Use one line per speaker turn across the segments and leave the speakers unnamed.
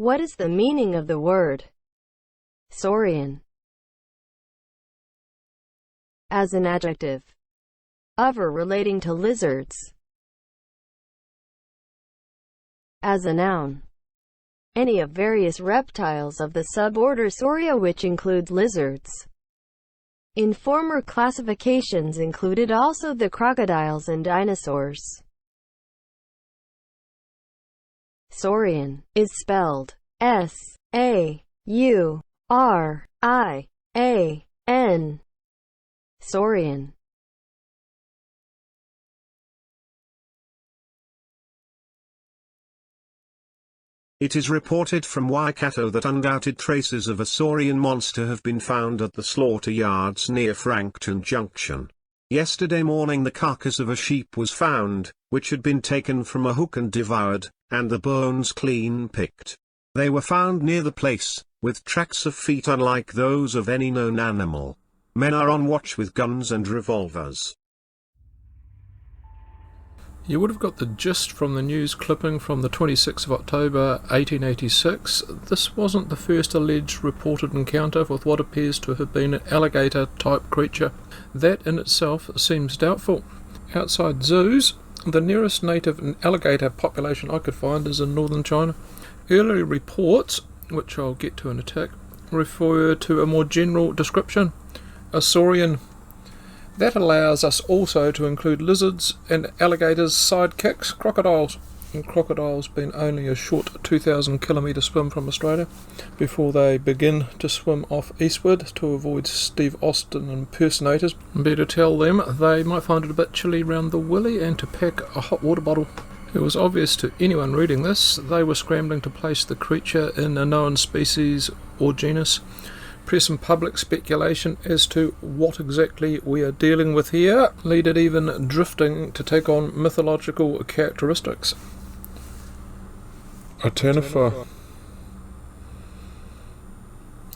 What is the meaning of the word Saurian? As an adjective, of or relating to lizards. As a noun, any of various reptiles of the suborder Sauria, which includes lizards. In former classifications included also the crocodiles and dinosaurs. Saurian is spelled S-A-U-R-I-A-N. Saurian.
It is reported from Waikato that undoubted traces of a Saurian monster have been found at the slaughter yards near Frankton Junction. Yesterday morning the carcass of a sheep was found, which had been taken from a hook and devoured, and the bones clean picked. They were found near the place, with tracks of feet unlike those of any known animal. Men are on watch with guns and revolvers.
You would have got the gist from the news clipping from the 26th of October 1886. This wasn't the first alleged reported encounter with what appears to have been an alligator-type creature. That in itself seems doubtful. Outside zoos, the nearest native alligator population I could find is in northern China. Earlier reports, which I'll get to in a tick, refer to a more general description, a saurian. That allows us also to include lizards and alligators' sidekicks, crocodiles. And crocodiles being only a short 2,000 kilometre swim from Australia before they begin to swim off eastward to avoid Steve Austin impersonators. Better tell them they might find it a bit chilly round the willy and to pack a hot water bottle. It was obvious to anyone reading this they were scrambling to place the creature in a known species or genus. Some public speculation as to what exactly we are dealing with here, lead it even drifting to take on mythological characteristics. A Taniwha,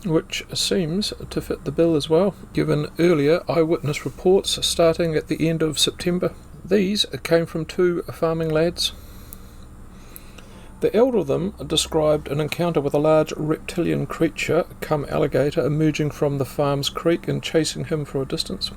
which seems to fit the bill as well, given earlier eyewitness reports starting at the end of September. These came from two farming lads. The elder of them described an encounter with a large reptilian creature, come alligator, emerging from the farm's creek and chasing him for a distance.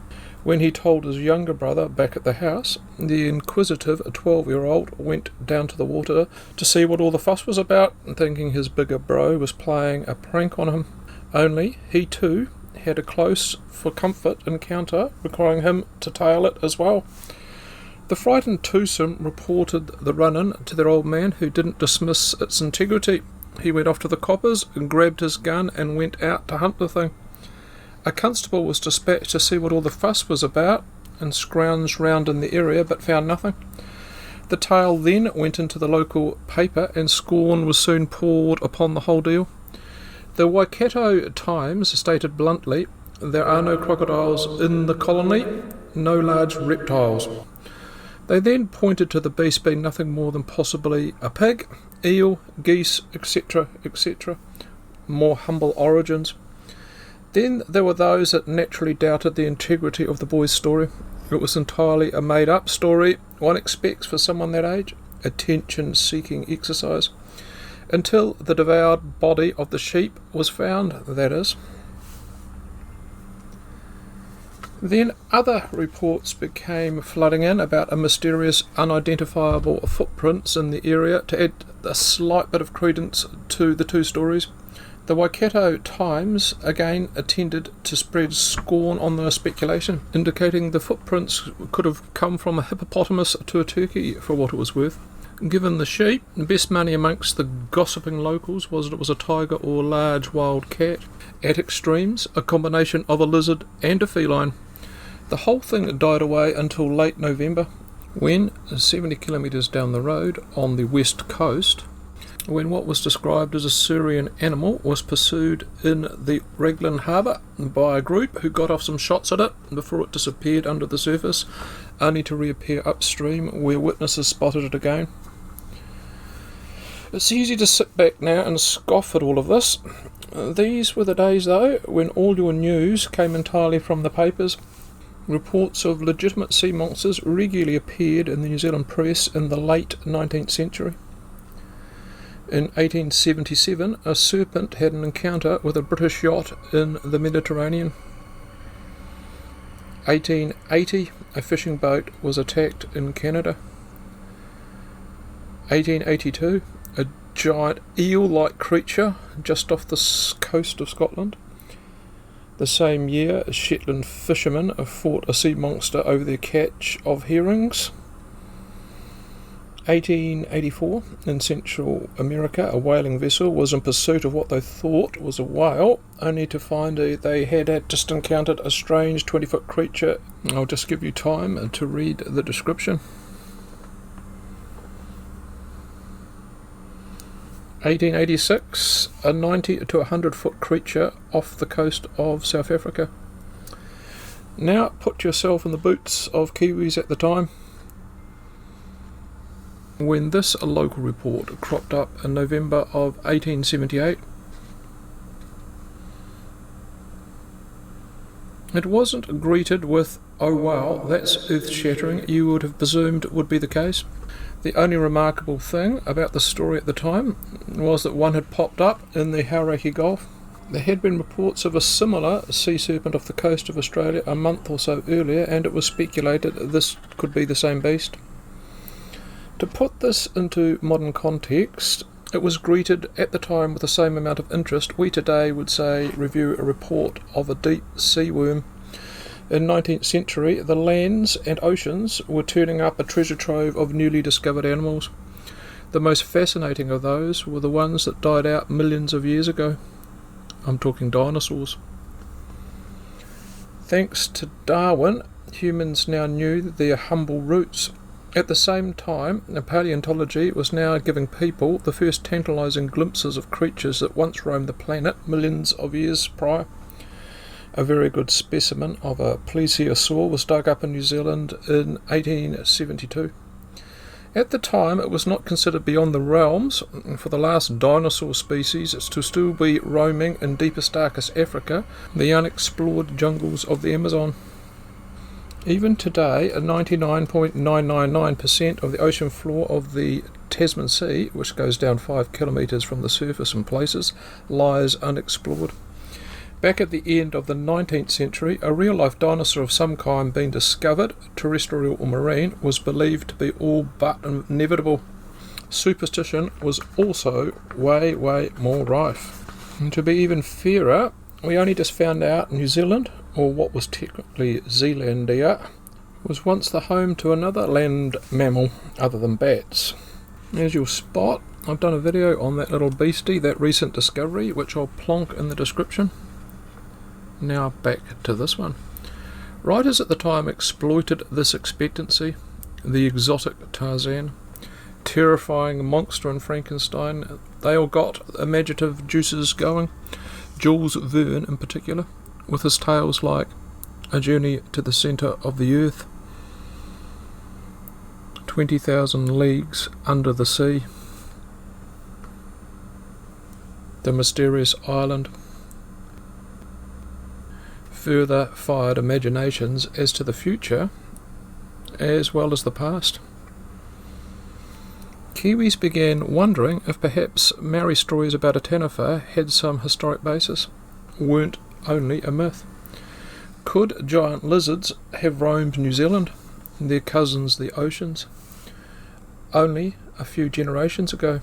When he told his younger brother back at the house, the inquisitive 12-year-old went down to the water to see what all the fuss was about, thinking his bigger bro was playing a prank on him. Only he too had a close, for comfort, encounter requiring him to tail it as well. The frightened twosome reported the run-in to their old man, who didn't dismiss its integrity. He went off to the coppers and grabbed his gun and went out to hunt the thing. A constable was dispatched to see what all the fuss was about and scrounged round in the area but found nothing. The tale then went into the local paper and scorn was soon poured upon the whole deal. The Waikato Times stated bluntly, "There are no crocodiles in the colony, no large reptiles." They then pointed to the beast being nothing more than possibly a pig, eel, geese, etc., etc. More humble origins. Then there were those that naturally doubted the integrity of the boy's story. It was entirely a made-up story one expects for someone that age, attention-seeking exercise, until the devoured body of the sheep was found, that is. Then other reports became flooding in about a mysterious, unidentifiable footprints in the area to add a slight bit of credence to the two stories. The Waikato Times again attended to spread scorn on the speculation, indicating the footprints could have come from a hippopotamus to a turkey for what it was worth. Given the sheep, best money amongst the gossiping locals was that it was a tiger or large wild cat. At extremes, a combination of a lizard and a feline. The whole thing died away until late November, when, 70 kilometres down the road on the west coast, when what was described as a Saurian animal was pursued in the Raglan Harbour by a group who got off some shots at it before it disappeared under the surface, only to reappear upstream where witnesses spotted it again. It's easy to sit back now and scoff at all of this. These were the days, though, when all your news came entirely from the papers. Reports of legitimate sea monsters regularly appeared in the New Zealand press in the late 19th century. In 1877, a serpent had an encounter with a British yacht in the Mediterranean. 1880, a fishing boat was attacked in Canada. 1882, a giant eel-like creature just off the coast of Scotland. The same year, Shetland fishermen fought a sea monster over their catch of herrings. 1884, in Central America, a whaling vessel was in pursuit of what they thought was a whale, only to find they had just encountered a strange 20-foot creature. I'll just give you time to read the description. 1886, a 90 to 100-foot creature off the coast of South Africa. Now put yourself in the boots of Kiwis at the time, when this local report cropped up in November of 1878. It wasn't greeted with, "Oh wow, that's earth-shattering," you would have presumed would be the case. The only remarkable thing about the story at the time was that one had popped up in the Hauraki Gulf. There had been reports of a similar sea serpent off the coast of Australia a month or so earlier, and it was speculated this could be the same beast. To put this into modern context, it was greeted at the time with the same amount of interest we today would say review a report of a deep sea worm. In 19th century, the lands and oceans were turning up a treasure trove of newly discovered animals. The most fascinating of those were the ones that died out millions of years ago. I'm talking dinosaurs. Thanks to Darwin, humans now knew their humble roots. At the same time, paleontology was now giving people the first tantalising glimpses of creatures that once roamed the planet millions of years prior. A very good specimen of a plesiosaur was dug up in New Zealand in 1872. At the time, it was not considered beyond the realms for the last dinosaur species to still be roaming in deepest, darkest Africa, the unexplored jungles of the Amazon. Even today, 99.999% of the ocean floor of the Tasman Sea, which goes down 5 kilometres from the surface in places, lies unexplored. Back at the end of the 19th century, a real-life dinosaur of some kind being discovered, terrestrial or marine, was believed to be all but inevitable. Superstition was also way more rife. And to be even fairer, we only just found out New Zealand, or what was technically Zealandia, was once the home to another land mammal other than bats. As you'll spot, I've done a video on that little beastie, that recent discovery, which I'll plonk in the description. Now back to this one. Writers at the time exploited this expectancy. The exotic Tarzan, terrifying monster in Frankenstein, they all got imaginative juices going. Jules Verne in particular, with his tales like A Journey to the Centre of the Earth, 20,000 Leagues Under the Sea, The Mysterious Island, further fired imaginations as to the future as well as the past. Kiwis began wondering if perhaps Maori stories about a Taniwha had some historic basis, weren't only a myth. Could giant lizards have roamed New Zealand, their cousins the oceans, only a few generations ago?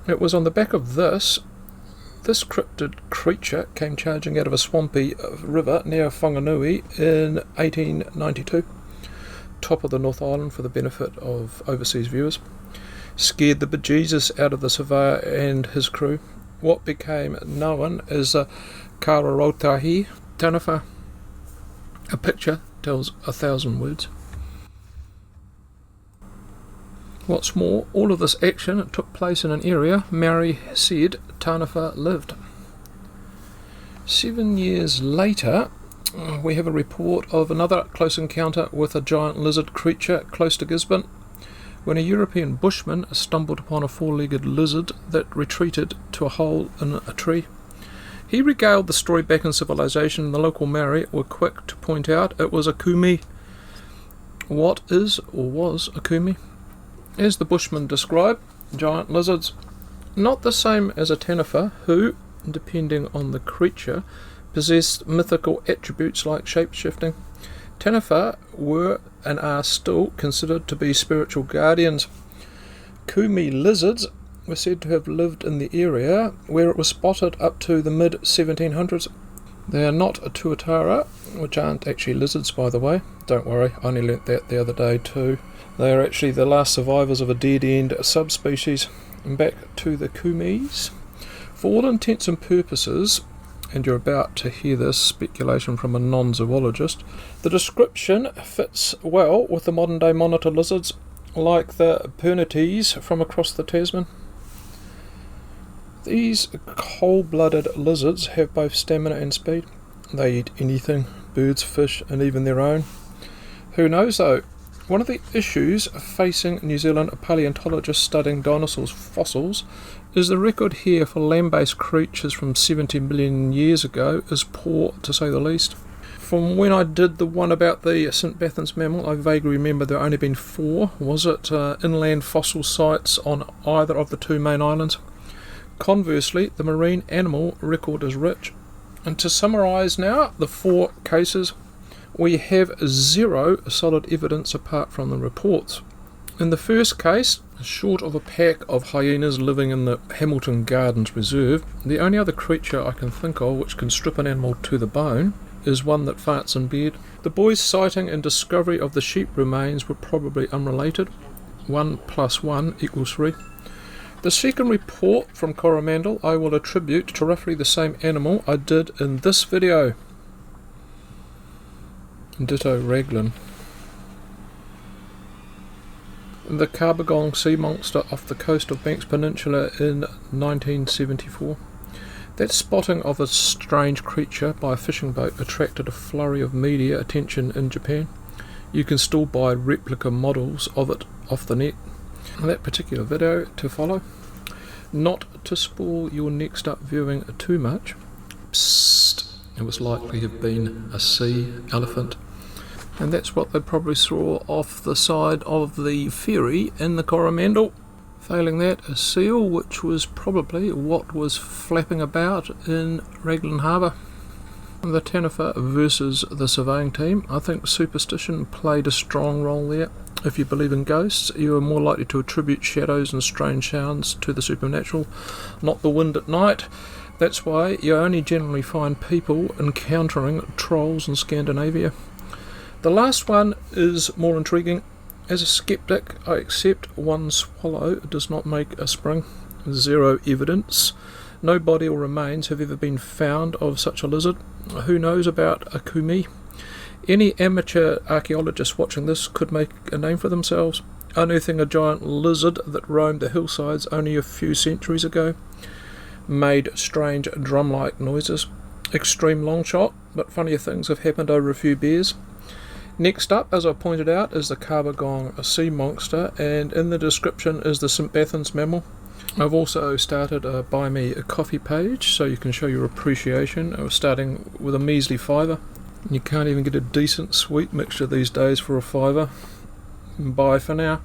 It was on the back of this cryptid creature came charging out of a swampy river near Whanganui in 1892. Top of the North Island for the benefit of overseas viewers. Scared the bejesus out of the surveyor and his crew. What became known as the Kawautahi Taniwha. A picture tells 1,000 words. What's more, all of this action took place in an area Maori said Taniwha lived. 7 years later, we have a report of another close encounter with a giant lizard creature close to Gisborne, when a European bushman stumbled upon a four-legged lizard that retreated to a hole in a tree. He regaled the story back in civilization, and the local Maori were quick to point out it was a Kumi. What is or was a Kumi? As the bushman described, giant lizards. Not the same as a Taniwha, who, depending on the creature, possessed mythical attributes like shape-shifting. Taniwha were and are still considered to be spiritual guardians. Kumi lizards were said to have lived in the area, where it was spotted up to the mid-1700s. They are not a tuatara, which aren't actually lizards, by the way. Don't worry, I only learnt that the other day too. They are actually the last survivors of a dead-end subspecies. And back to the Kumis. For all intents and purposes, and you're about to hear this speculation from a non-zoologist, the description fits well with the modern-day monitor lizards, like the Pernites from across the Tasman. These cold-blooded lizards have both stamina and speed. They eat anything, birds, fish, and even their own. Who knows though? One of the issues facing New Zealand paleontologists studying dinosaurs' fossils is the record here for land-based creatures from 70 million years ago is poor, to say the least. From when I did the one about the St. Bathans mammal, I vaguely remember there only been 4, was it, inland fossil sites on either of the 2 main islands. Conversely, the marine animal record is rich. And to summarise now the 4 cases, we have 0 solid evidence apart from the reports. In the first case, short of a pack of hyenas living in the Hamilton Gardens Reserve, the only other creature I can think of which can strip an animal to the bone is one that farts in bed. The boys' sighting and discovery of the sheep remains were probably unrelated. 1 + 1 = 3. The second report from Coromandel I will attribute to roughly the same animal I did in this video. Ditto Raglan. The Kabagon Sea Monster off the coast of Banks Peninsula in 1974. That spotting of a strange creature by a fishing boat attracted a flurry of media attention in Japan. You can still buy replica models of it off the net. That particular video to follow. Not to spoil your next up viewing too much. Psst, it was likely to have been a sea elephant. And that's what they probably saw off the side of the ferry in the Coromandel. Failing that, a seal, which was probably what was flapping about in Raglan Harbour. The Taniwha versus the surveying team. I think superstition played a strong role there. If you believe in ghosts, you are more likely to attribute shadows and strange sounds to the supernatural, not the wind at night. That's why you only generally find people encountering trolls in Scandinavia. The last one is more intriguing. As a skeptic, I accept one swallow does not make a spring. 0 evidence. No body or remains have ever been found of such a lizard. Who knows about a Kumi? Any amateur archaeologist watching this could make a name for themselves, unearthing a giant lizard that roamed the hillsides only a few centuries ago. Made strange drum-like noises. Extreme long shot, but funnier things have happened over a few beers. Next up, as I pointed out, is the Kabagon Sea Monster, and in the description is the St. Bathans mammal. I've also started a Buy Me a Coffee page, so you can show your appreciation. I was starting with a measly £5. You can't even get a decent sweet mixture these days for a £5. Bye for now.